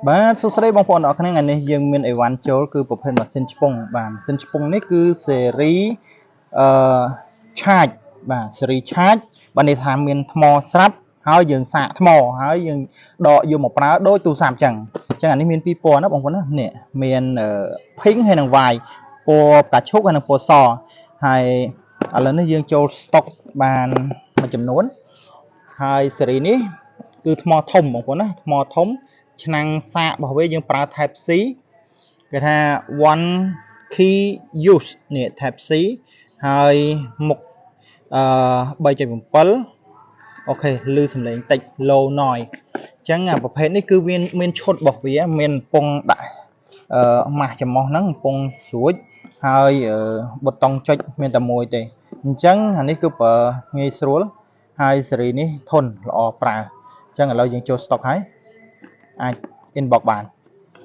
បាទសួស្តីបងប្អូនអរគ្នាថ្ងៃនេះយើងមានអីវ៉ាន់ចូលគឺប្រភេទម៉ាស៊ីនឆ្ពង់បាទម៉ាស៊ីនឆ្ពង់នេះគឺស៊េរីអឺឆាចបាទស៊េរីឆាចបាទនេះថាមានថ្មស្រាប់ហើយយើងសាកថ្មហើយយើងដកយកមកប្រើដូចទូរស័ព្ទអញ្ចឹងអានេះមានពីរពណ៌ណាបងប្អូនណានេះមាន pink ហើយនិង white ពណ៌ផ្កាឈូកហើយនិងពណ៌សហើយឥឡូវនេះយើងចូល stock បានមួយចំនួនហើយស៊េរីនេះគឺថ្មធំបងប្អូនណាថ្មធំឆ្នាំងសាករបស់វាយើងប្រើ Type C គេថា one key use នេះ Type C ហើយមុខ3.7 អូខេឮសំឡេងតិច low noise អញ្ចឹងប្រភេទនេះគឺមានឈុតរបស់វាមានពងដាក់ម៉ាស់ចំោះហ្នឹងពងស្រួចហើយប៊ូតុងចុចមានតែមួយទេអញ្ចឹងអានេះគឺប្រើងាយស្រួលហើយស៊េរីនេះធន់ល្អប្រើអញ្ចឹងឥឡូវយើងចូល stock ហើយអាច inbox បាន